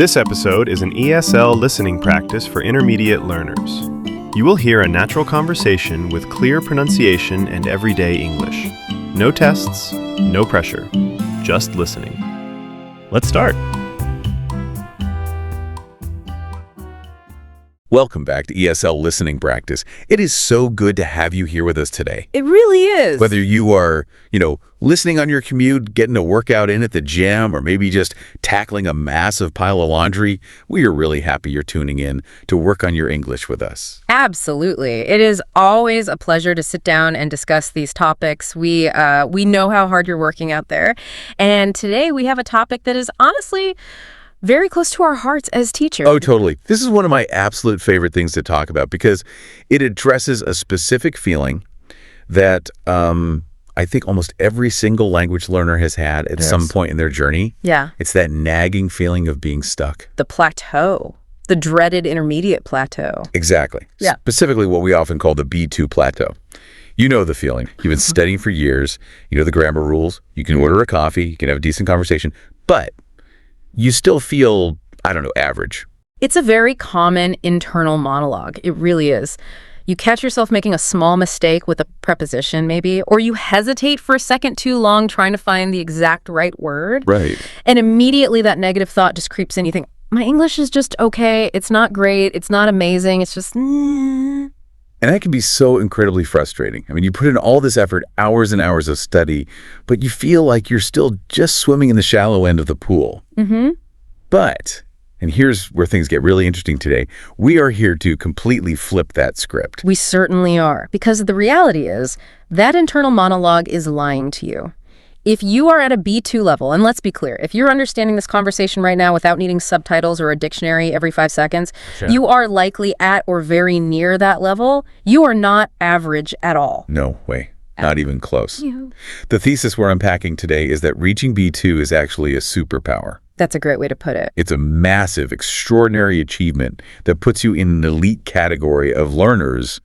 This episode is an ESL listening practice for intermediate learners. You will hear a natural conversation with clear pronunciation and everyday English. No tests, no pressure, just listening. Let's start. Welcome back to ESL Listening Practice. It is so good to have you here with us today. It really is. Whether you are, listening on your commute, getting a workout in at the gym, or maybe just tackling a massive pile of laundry, we are really happy you're tuning in to work on your English with us. Absolutely. It is always a pleasure to sit down and discuss these topics. We know how hard you're working out there. And today we have a topic that is honestly very close to our hearts as teachers. Oh, totally. This is one of my absolute favorite things to talk about because it addresses a specific feeling that I think almost every single language learner has had at some point in their journey. Yeah. It's that nagging feeling of being stuck. The plateau. The dreaded intermediate plateau. Exactly. Yeah. Specifically what we often call the B2 plateau. You know the feeling. You've been studying for years. You know the grammar rules. You can order a coffee. You can have a decent conversation. But you still feel, average. It's a very common internal monologue. It really is. You catch yourself making a small mistake with a preposition, maybe, or you hesitate for a second too long trying to find the exact right word. Right. And immediately that negative thought just creeps in. You think, my English is just okay. It's not great. It's not amazing. It's just, And that can be so incredibly frustrating. I mean, you put in all this effort, hours and hours of study, but you feel like you're still just swimming in the shallow end of the pool. Mm-hmm. But, and here's where things get really interesting today, we are here to completely flip that script. We certainly are, because the reality is that internal monologue is lying to you. If you are at a B2 level, and let's be clear, if you're understanding this conversation right now without needing subtitles or a dictionary every 5 seconds, you are likely at or very near that level. You are not average at all. No way. Not even close. The thesis we're unpacking today is that reaching B2 is actually a superpower. That's a great way to put it. It's a massive, extraordinary achievement that puts you in an elite category of learners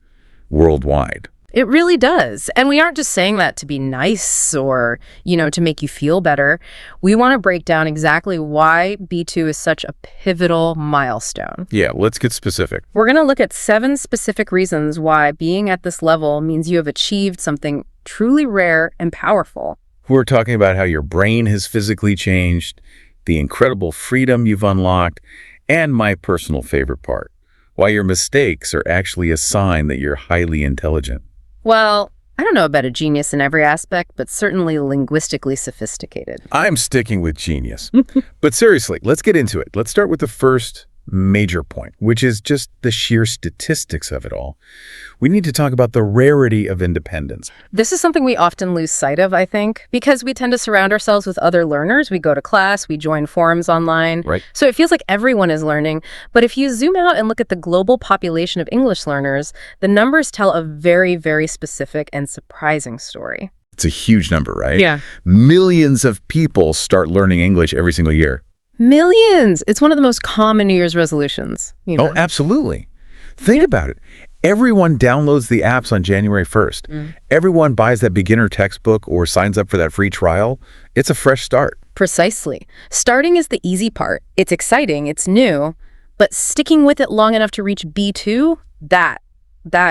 worldwide. It really does. And we aren't just saying that to be nice or, to make you feel better. We want to break down exactly why B2 is such a pivotal milestone. Yeah, let's get specific. We're going to look at 7 specific reasons why being at this level means you have achieved something truly rare and powerful. We're talking about how your brain has physically changed, the incredible freedom you've unlocked, and my personal favorite part, why your mistakes are actually a sign that you're highly intelligent. Well, I don't know about a genius in every aspect, but certainly linguistically sophisticated. I'm sticking with genius. But seriously, let's get into it. Let's start with the first major point, which is just the sheer statistics of it all. We need to talk about the rarity of independence. This is something we often lose sight of, I think, because we tend to surround ourselves with other learners. We go to class, we join forums online. Right. So it feels like everyone is learning. But if you zoom out and look at the global population of English learners, the numbers tell a very, very specific and surprising story. It's a huge number, right? Yeah. Millions of people start learning English every single year. Millions! It's one of the most common New Year's resolutions. Oh, absolutely. Think about it. Everyone downloads the apps on January 1st. Everyone buys that beginner textbook or signs up for that free trial. It's a fresh start. Precisely. Starting is the easy part. It's exciting, it's new, but sticking with it long enough to reach B2, that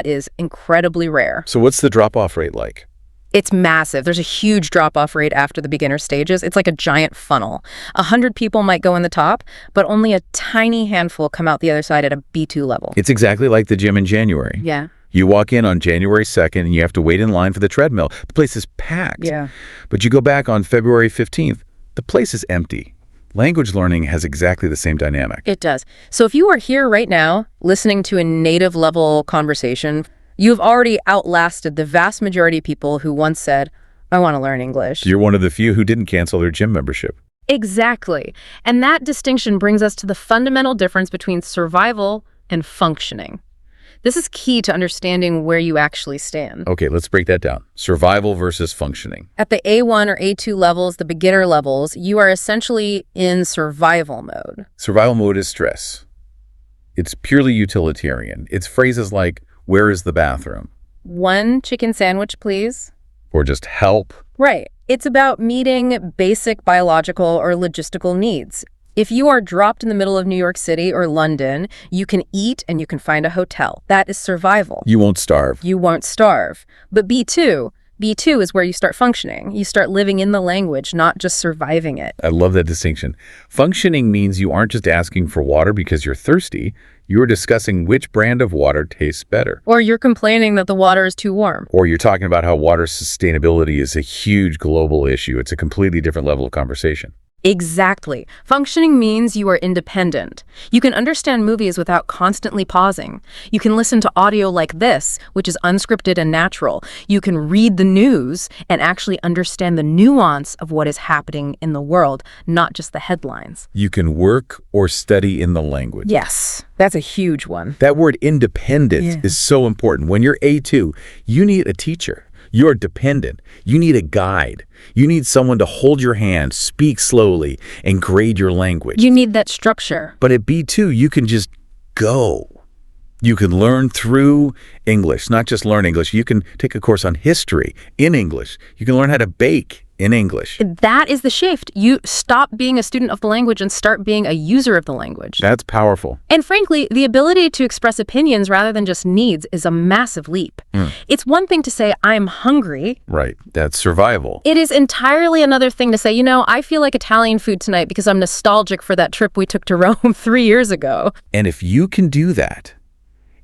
is incredibly rare. So what's the drop-off rate like? It's massive. There's a huge drop-off rate after the beginner stages. It's like a giant funnel. 100 people might go in the top, but only a tiny handful come out the other side at a B2 level. It's exactly like the gym in January. Yeah. You walk in on January 2nd and you have to wait in line for the treadmill. The place is packed. Yeah. But you go back on February 15th, the place is empty. Language learning has exactly the same dynamic. It does. So if you are here right now listening to a native level conversation, you've already outlasted the vast majority of people who once said, I want to learn English. You're one of the few who didn't cancel their gym membership. Exactly. And that distinction brings us to the fundamental difference between survival and functioning. This is key to understanding where you actually stand. Okay, let's break that down. Survival versus functioning. At the A1 or A2 levels, the beginner levels, you are essentially in survival mode. Survival mode is stress. It's purely utilitarian. It's phrases like, where is the bathroom? 1 chicken sandwich, please. Or just help. Right. It's about meeting basic biological or logistical needs. If you are dropped in the middle of New York City or London, you can eat and you can find a hotel. That is survival. You won't starve. You won't starve. But B2 is where you start functioning. You start living in the language, not just surviving it. I love that distinction. Functioning means you aren't just asking for water because you're thirsty. You're discussing which brand of water tastes better. Or you're complaining that the water is too warm. Or you're talking about how water sustainability is a huge global issue. It's a completely different level of conversation. Exactly. Functioning means you are independent. You can understand movies without constantly pausing. You can listen to audio like this, which is unscripted and natural. You can read the news and actually understand the nuance of what is happening in the world, not just the headlines. You can work or study in the language. Yes, that's a huge one. That word independent is so important. When you're A2, you need a teacher. You're dependent. You need a guide. You need someone to hold your hand, speak slowly, and grade your language. You need that structure. But at B2, you can just go. You can learn through English, not just learn English. You can take a course on history in English. You can learn how to bake in English. That is the shift. You stop being a student of the language and start being a user of the language. That's powerful. And frankly, the ability to express opinions rather than just needs is a massive leap. It's one thing to say, I'm hungry. Right. That's survival. It is entirely another thing to say, I feel like Italian food tonight because I'm nostalgic for that trip we took to Rome 3 years ago. And if you can do that,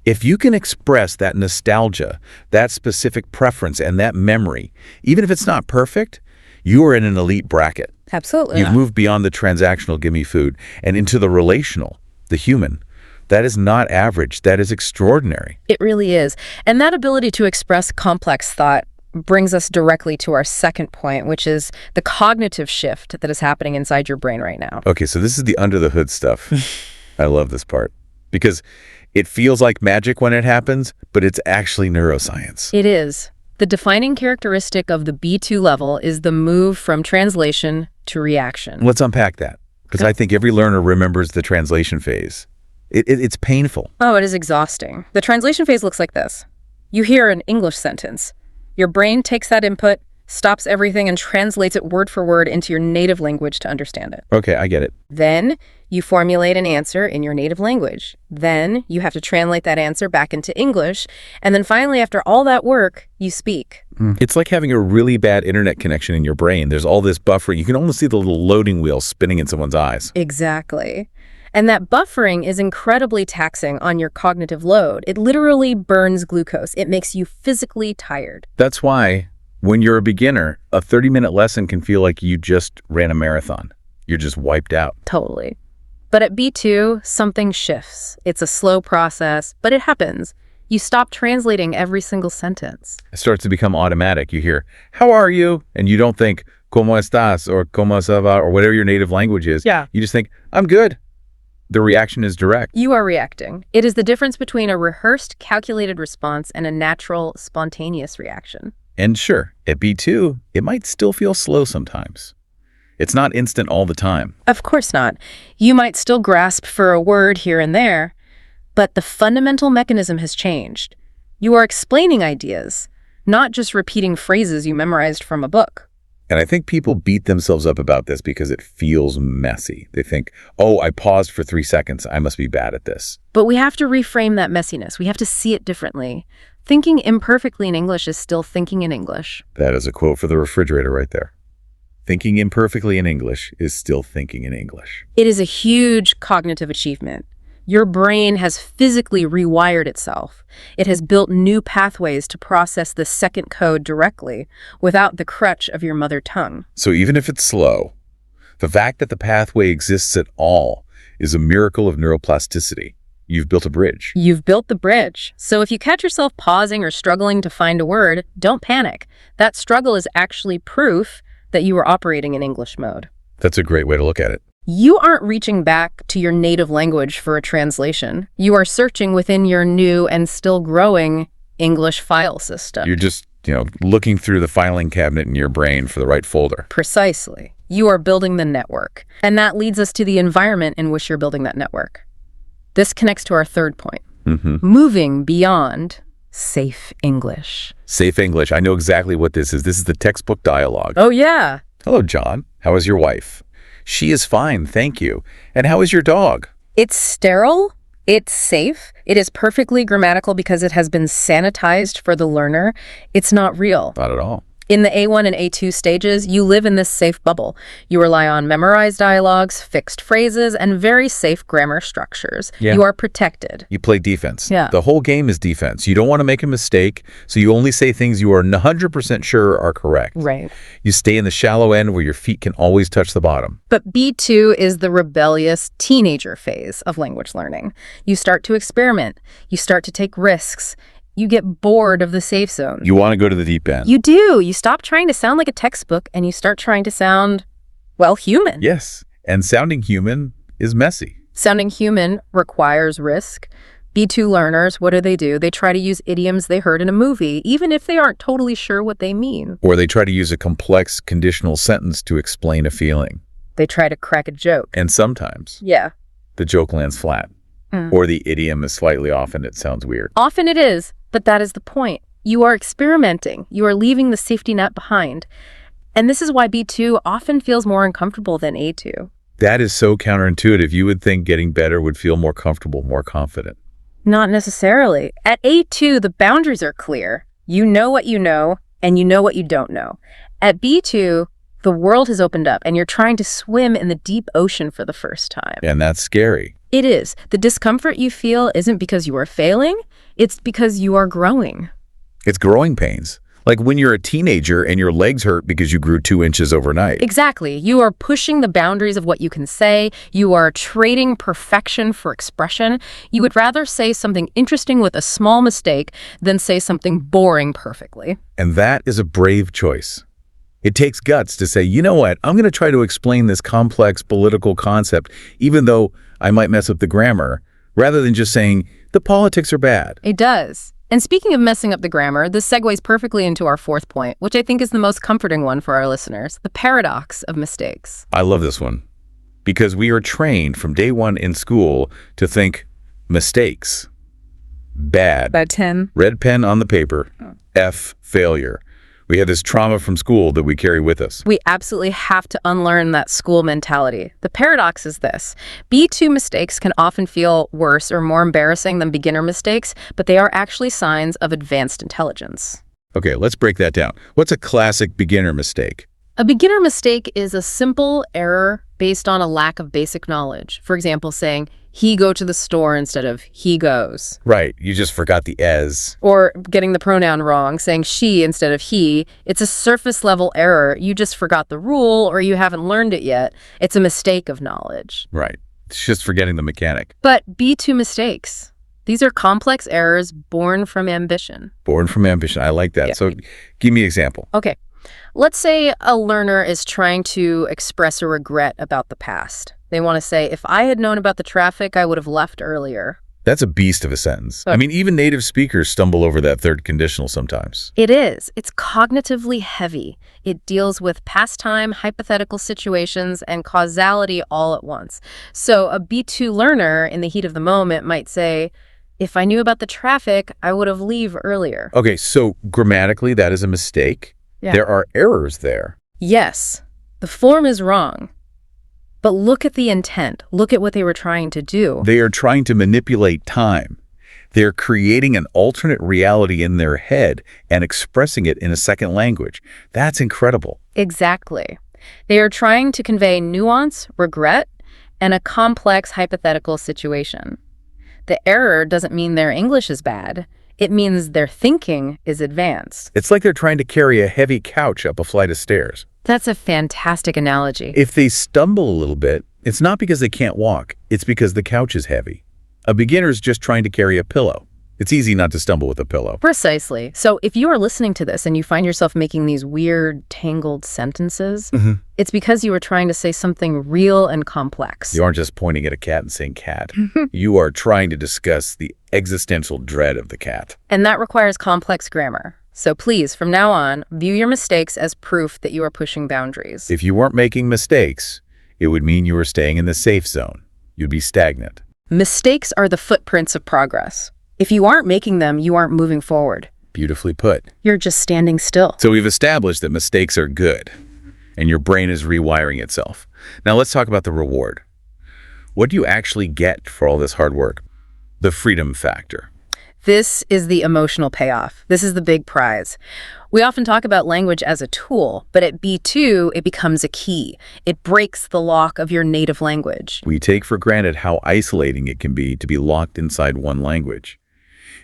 if you can express that nostalgia, that specific preference, and that memory, even if it's not perfect, you are in an elite bracket. Absolutely. You've moved beyond the transactional give me food and into the relational, the human. That is not average. That is extraordinary. It really is. And that ability to express complex thought brings us directly to our second point, which is the cognitive shift that is happening inside your brain right now. Okay, so this is the under the hood stuff. I love this part because it feels like magic when it happens, but it's actually neuroscience. It is. The defining characteristic of the B2 level is the move from translation to reaction. Let's unpack that, because I think every learner remembers the translation phase. It's painful. Oh, it is exhausting. The translation phase looks like this. You hear an English sentence. Your brain takes that input, stops everything, and translates it word for word into your native language to understand it. Okay, I get it. Then you formulate an answer in your native language. Then you have to translate that answer back into English. And then finally, after all that work, you speak. It's like having a really bad internet connection in your brain. There's all this buffering. You can almost see the little loading wheel spinning in someone's eyes. Exactly. And that buffering is incredibly taxing on your cognitive load. It literally burns glucose. It makes you physically tired. That's why when you're a beginner, a 30-minute lesson can feel like you just ran a marathon. You're just wiped out. Totally. But at B2, something shifts. It's a slow process, but it happens. You stop translating every single sentence. It starts to become automatic. You hear, how are you? And you don't think, ¿Cómo estás? Or ¿Cómo se va? Or whatever your native language is. Yeah. You just think, I'm good. The reaction is direct. You are reacting. It is the difference between a rehearsed, calculated response and a natural, spontaneous reaction. And sure, at B2, it might still feel slow sometimes. It's not instant all the time. Of course not. You might still grasp for a word here and there, but the fundamental mechanism has changed. You are explaining ideas, not just repeating phrases you memorized from a book. And I think people beat themselves up about this because it feels messy. They think, oh, I paused for 3 seconds. I must be bad at this. But we have to reframe that messiness. We have to see it differently. Thinking imperfectly in English is still thinking in English. That is a quote for the refrigerator right there. Thinking imperfectly in English is still thinking in English. It is a huge cognitive achievement. Your brain has physically rewired itself. It has built new pathways to process the second code directly without the crutch of your mother tongue. So even if it's slow, the fact that the pathway exists at all is a miracle of neuroplasticity. You've built a bridge. You've built the bridge. So if you catch yourself pausing or struggling to find a word, don't panic. That struggle is actually proof that you are operating in English mode. That's a great way to look at it. You aren't reaching back to your native language for a translation. You are searching within your new and still growing English file system. You're just, looking through the filing cabinet in your brain for the right folder. Precisely. You are building the network. And that leads us to the environment in which you're building that network. This connects to our third point. Moving beyond safe English. Safe English. I know exactly what this is. This is the textbook dialogue. Oh, yeah. Hello, John. How is your wife? She is fine, thank you. And how is your dog? It's sterile. It's safe. It is perfectly grammatical because it has been sanitized for the learner. It's not real. Not at all. In the A1 and A2 stages, you live in this safe bubble. You rely on memorized dialogues, fixed phrases, and very safe grammar structures. Yeah. You are protected. You play defense. Yeah. The whole game is defense. You don't want to make a mistake, so you only say things you are 100% sure are correct. Right. You stay in the shallow end where your feet can always touch the bottom. But B2 is the rebellious teenager phase of language learning. You start to experiment. You start to take risks. You get bored of the safe zone. You want to go to the deep end. You do. You stop trying to sound like a textbook and you start trying to sound, well, human. Yes. And sounding human is messy. Sounding human requires risk. B2 learners, what do? They try to use idioms they heard in a movie, even if they aren't totally sure what they mean. Or they try to use a complex conditional sentence to explain a feeling. They try to crack a joke. And sometimes Yeah. the joke lands flat. Or the idiom is slightly off and it sounds weird. Often it is, but that is the point. You are experimenting. You are leaving the safety net behind. And this is why B2 often feels more uncomfortable than A2. That is so counterintuitive. You would think getting better would feel more comfortable, more confident. Not necessarily. At A2, the boundaries are clear. You know what you know, and you know what you don't know. At B2, the world has opened up, and you're trying to swim in the deep ocean for the first time. And that's scary. It is. The discomfort you feel isn't because you are failing, it's because you are growing. It's growing pains. Like when you're a teenager and your legs hurt because you grew 2 inches overnight. Exactly. You are pushing the boundaries of what you can say. You are trading perfection for expression. You would rather say something interesting with a small mistake than say something boring perfectly. And that is a brave choice. It takes guts to say, you know what, I'm going to try to explain this complex political concept, even though I might mess up the grammar, rather than just saying, the politics are bad. It does. And speaking of messing up the grammar, this segues perfectly into our fourth point, which I think is the most comforting one for our listeners, the paradox of mistakes. I love this one because we are trained from day one in school to think mistakes, bad, About 10. red pen on the paper, F, failure. We have this trauma from school that we carry with us. We absolutely have to unlearn that school mentality. The paradox is this. B2 mistakes can often feel worse or more embarrassing than beginner mistakes, but they are actually signs of advanced intelligence. Okay, let's break that down. What's a classic beginner mistake? A beginner mistake is a simple error based on a lack of basic knowledge. For example, saying, he go to the store instead of he goes. Right, you just forgot the "es." Or getting the pronoun wrong, saying she instead of he. It's a surface level error. You just forgot the rule or you haven't learned it yet. It's a mistake of knowledge. Right, it's just forgetting the mechanic. But B2 mistakes. These are complex errors born from ambition. Born from ambition, I like that. Yeah. So give me an example. Okay, let's say a learner is trying to express a regret about the past. They want to say, if I had known about the traffic, I would have left earlier. That's a beast of a sentence. I mean, even native speakers stumble over that third conditional sometimes. It is. It's cognitively heavy. It deals with past time, hypothetical situations, and causality all at once. So a B2 learner in the heat of the moment might say, if I knew about the traffic, I would have leave earlier. Okay, so grammatically, that is a mistake. Yeah. There are errors there. Yes, the form is wrong. But look at the intent. Look at what they were trying to do. They are trying to manipulate time. They're creating an alternate reality in their head and expressing it in a second language. That's incredible. Exactly. They are trying to convey nuance, regret, and a complex hypothetical situation. The error doesn't mean their English is bad. It means their thinking is advanced. It's like they're trying to carry a heavy couch up a flight of stairs. That's a fantastic analogy. If they stumble a little bit, it's not because they can't walk. It's because the couch is heavy. A beginner's just trying to carry a pillow. It's easy not to stumble with a pillow. Precisely. So if you are listening to this and you find yourself making these weird, tangled sentences, it's because you are trying to say something real and complex. You aren't just pointing at a cat and saying cat. You are trying to discuss the existential dread of the cat. And that requires complex grammar. So please, from now on, view your mistakes as proof that you are pushing boundaries. If you weren't making mistakes, it would mean you were staying in the safe zone. You'd be stagnant. Mistakes are the footprints of progress. If you aren't making them, you aren't moving forward. Beautifully put. You're just standing still. So we've established that mistakes are good. and your brain is rewiring itself. Now let's talk about the reward. What do you actually get for all this hard work? The freedom factor. This is the emotional payoff. This is the big prize. We often talk about language as a tool, but at B2, it becomes a key. It breaks the lock of your native language. We take for granted how isolating it can be to be locked inside one language.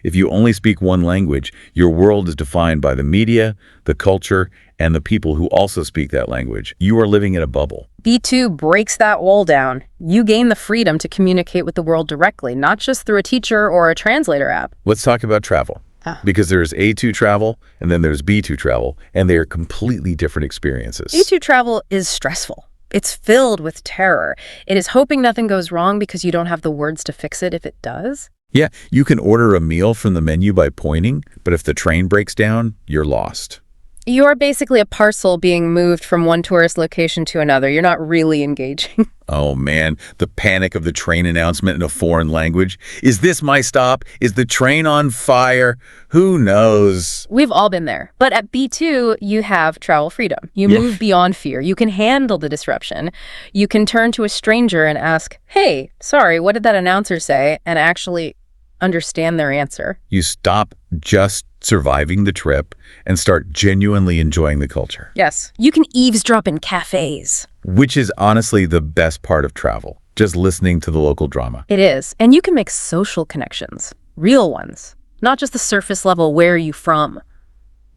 If you only speak one language, your world is defined by the media, the culture, and the people who also speak that language. You are living in a bubble. B2 breaks that wall down. You gain the freedom to communicate with the world directly, not just through a teacher or a translator app. Let's talk about travel. Because there's A2 travel and then there's B2 travel, and they are completely different experiences. B2 travel is stressful. It's filled with terror. It is hoping nothing goes wrong because you don't have the words to fix it if it does. Yeah, you can order a meal from the menu by pointing, but if the train breaks down, you're lost. You're basically a parcel being moved from one tourist location to another. You're not really engaging. Oh man, the panic of the train announcement in a foreign language. Is this my stop? Is the train on fire? Who knows? We've all been there. But at B2, you have travel freedom. You move beyond fear. You can handle the disruption. You can turn to a stranger and ask, hey, sorry, what did that announcer say? And actually understand their answer. You stop just surviving the trip and start genuinely enjoying the culture. Yes. You can eavesdrop in cafes. Which is honestly the best part of travel, just listening to the local drama. It is. And you can make social connections, real ones, not just the surface level, where are you from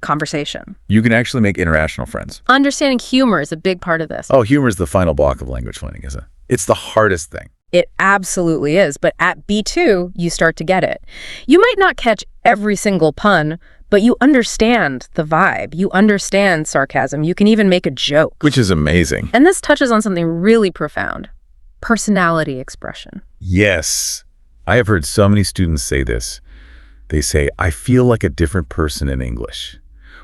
conversation. You can actually make international friends. Understanding humor is a big part of this. Oh, humor is the final block of language learning, isn't it? It's the hardest thing. It absolutely is. But at B2, you start to get it. You might not catch every single pun, but you understand the vibe. You understand sarcasm. You can even make a joke. Which is amazing. And this touches on something really profound. Personality expression. Yes. I have heard so many students say this. They say, I feel like a different person in English.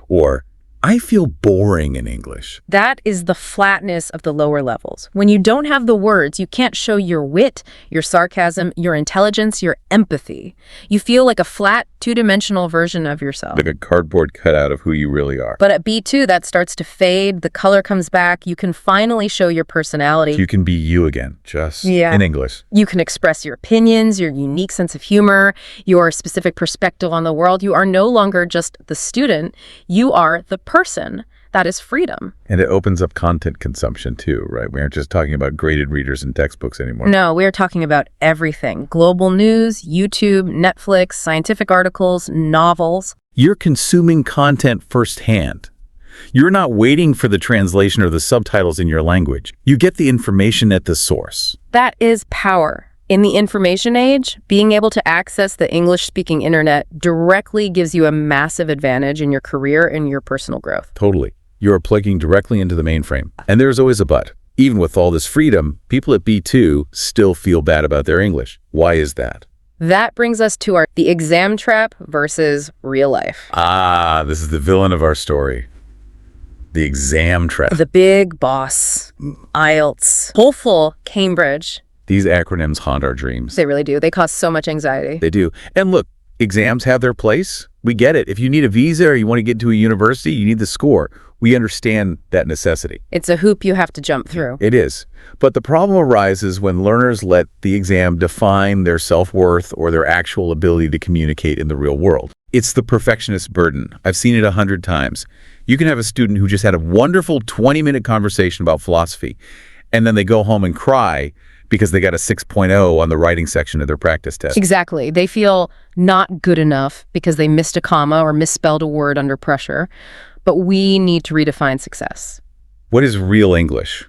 Or, I feel boring in English. That is the flatness of the lower levels. When you don't have the words, you can't show your wit, your sarcasm, your intelligence, your empathy. You feel like a flat, two-dimensional version of yourself. Like a cardboard cutout of who you really are. But at B2, that starts to fade. The color comes back. You can finally show your personality. You can be you again, just in English. You can express your opinions, your unique sense of humor, your specific perspective on the world. You are no longer just the student. You are the person. That is freedom. And it opens up content consumption too, right? We aren't just talking about graded readers and textbooks anymore. No, we're talking about everything. Global news, YouTube, Netflix, scientific articles, novels. You're consuming content firsthand. You're not waiting for the translation or the subtitles in your language. You get the information at the source. That is power. In the information age, being able to access the English-speaking internet directly gives you a massive advantage in your career and your personal growth. Totally. You are plugging directly into the mainframe. And there's always a but. Even with all this freedom, people at B2 still feel bad about their English. Why is that? That brings us to the exam trap versus real life. Ah, this is the villain of our story. The exam trap. The big boss, IELTS, TOEFL, Cambridge. These acronyms haunt our dreams. They really do. They cause so much anxiety. They do. And look, exams have their place. We get it. If you need a visa or you want to get into a university, you need the score. We understand that necessity. It's a hoop you have to jump through. It is. But the problem arises when learners let the exam define their self-worth or their actual ability to communicate in the real world. It's the perfectionist burden. I've seen it 100 times. You can have a student who just had a wonderful 20-minute conversation about philosophy, and then they go home and cry because they got a 6.0 on the writing section of their practice test. Exactly. They feel not good enough because they missed a comma or misspelled a word under pressure. But we need to redefine success. What is real English?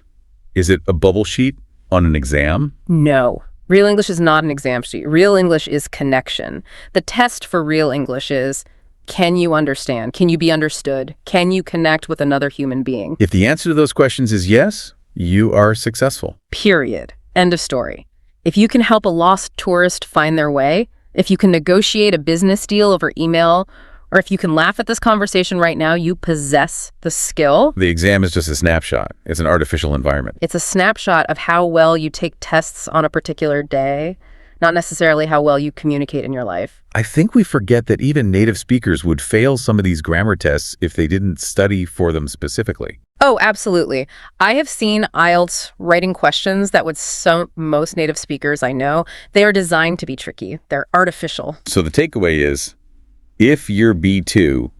Is it a bubble sheet on an exam? No. Real English is not an exam sheet. Real English is connection. The test for real English is, can you understand? Can you be understood? Can you connect with another human being? If the answer to those questions is yes, you are successful. Period. End of story. If you can help a lost tourist find their way, if you can negotiate a business deal over email, or if you can laugh at this conversation right now, you possess the skill. The exam is just a snapshot. It's an artificial environment. It's a snapshot of how well you take tests on a particular day, not necessarily how well you communicate in your life. I think we forget that even native speakers would fail some of these grammar tests if they didn't study for them specifically. Oh, absolutely. I have seen IELTS writing questions that with most native speakers I know, they are designed to be tricky. They're artificial. So the takeaway is, if you're B2,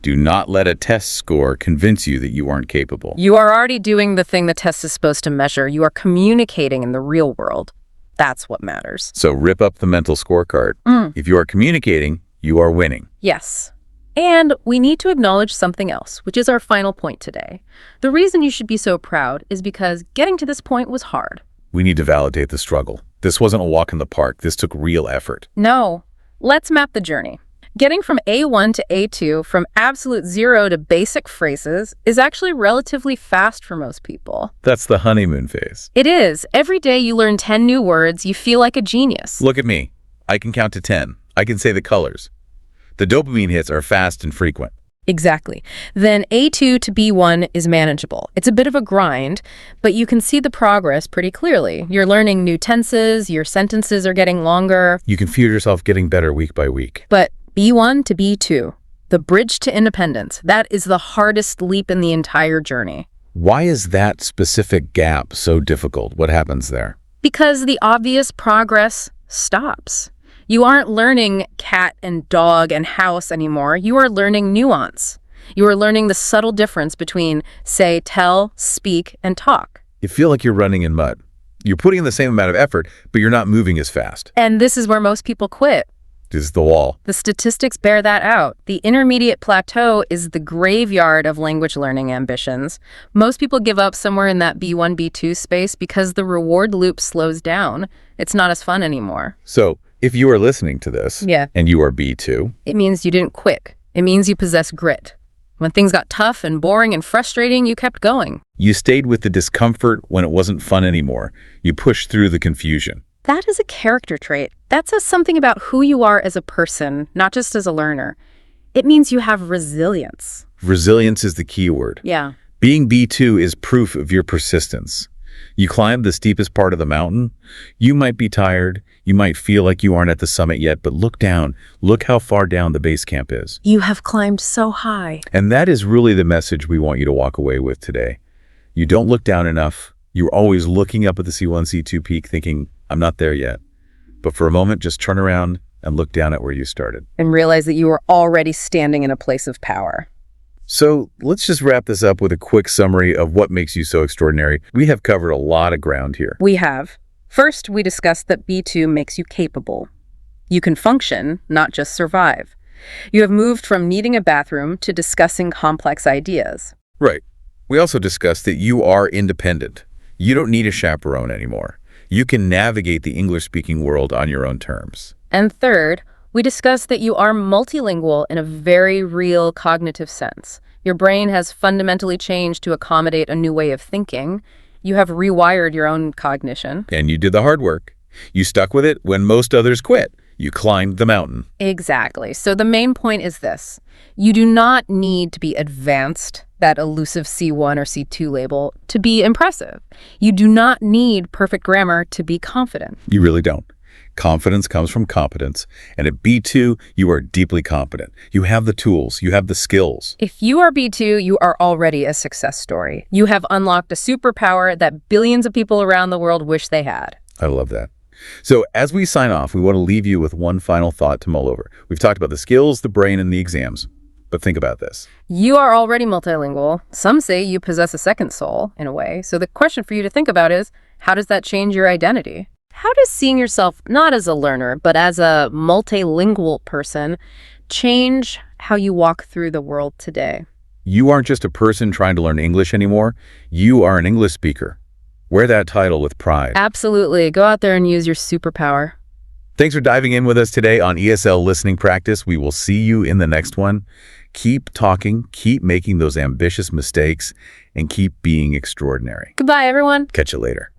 do not let a test score convince you that you aren't capable. You are already doing the thing the test is supposed to measure. You are communicating in the real world. That's what matters. So rip up the mental scorecard. If you are communicating, you are winning. Yes. And we need to acknowledge something else, which is our final point today. The reason you should be so proud is because getting to this point was hard. We need to validate the struggle. This wasn't a walk in the park. This took real effort. No. Let's map the journey. Getting from A1 to A2, from absolute zero to basic phrases, is actually relatively fast for most people. That's the honeymoon phase. It is. Every day you learn 10 new words, you feel like a genius. Look at me. I can count to 10. I can say the colors. The dopamine hits are fast and frequent. Exactly. Then A2 to B1 is manageable. It's a bit of a grind, but you can see the progress pretty clearly. You're learning new tenses, your sentences are getting longer. You can feel yourself getting better week by week. But B1 to B2, the bridge to independence, that is the hardest leap in the entire journey. Why is that specific gap so difficult? What happens there? Because the obvious progress stops. You aren't learning cat and dog and house anymore. You are learning nuance. You are learning the subtle difference between, say, tell, speak, and talk. You feel like you're running in mud. You're putting in the same amount of effort, but you're not moving as fast. And this is where most people quit. This is the wall. The statistics bear that out. The intermediate plateau is the graveyard of language learning ambitions. Most people give up somewhere in that B1, B2 space because the reward loop slows down. It's not as fun anymore. So if you are listening to this and you are B2, it means you didn't quit. It means you possess grit. When things got tough and boring and frustrating, you kept going. You stayed with the discomfort when it wasn't fun anymore. You pushed through the confusion. That is a character trait. That says something about who you are as a person, not just as a learner. It means you have resilience. Resilience is the key word. Yeah. Being B2 is proof of your persistence. You climbed the steepest part of the mountain. You might be tired. You might feel like you aren't at the summit yet, but look down. Look how far down the base camp is. You have climbed so high. And that is really the message we want you to walk away with today. You don't look down enough. You're always looking up at the C1, C2 peak thinking, I'm not there yet. But for a moment, just turn around and look down at where you started. And realize that you are already standing in a place of power. So let's just wrap this up with a quick summary of what makes you so extraordinary. We have covered a lot of ground here. We have. First, we discussed that B2 makes you capable. You can function, not just survive. You have moved from needing a bathroom to discussing complex ideas. Right. We also discussed that you are independent. You don't need a chaperone anymore. You can navigate the English-speaking world on your own terms. And third, we discussed that you are multilingual in a very real cognitive sense. Your brain has fundamentally changed to accommodate a new way of thinking. You have rewired your own cognition. And you did the hard work. You stuck with it when most others quit. You climbed the mountain. Exactly. So the main point is this. You do not need to be advanced, that elusive C1 or C2 label, to be impressive. You do not need perfect grammar to be confident. You really don't. Confidence comes from competence. And at B2, you are deeply competent. You have the tools. You have the skills. If you are B2, you are already a success story. You have unlocked a superpower that billions of people around the world wish they had. I love that. So as we sign off, we want to leave you with one final thought to mull over. We've talked about the skills, the brain, and the exams. But think about this. You are already multilingual. Some say you possess a second soul, in a way. So the question for you to think about is, how does that change your identity? How does seeing yourself not as a learner, but as a multilingual person change how you walk through the world today? You aren't just a person trying to learn English anymore. You are an English speaker. Wear that title with pride. Absolutely. Go out there and use your superpower. Thanks for diving in with us today on ESL Listening Practice. We will see you in the next one. Keep talking, keep making those ambitious mistakes, and keep being extraordinary. Goodbye, everyone. Catch you later.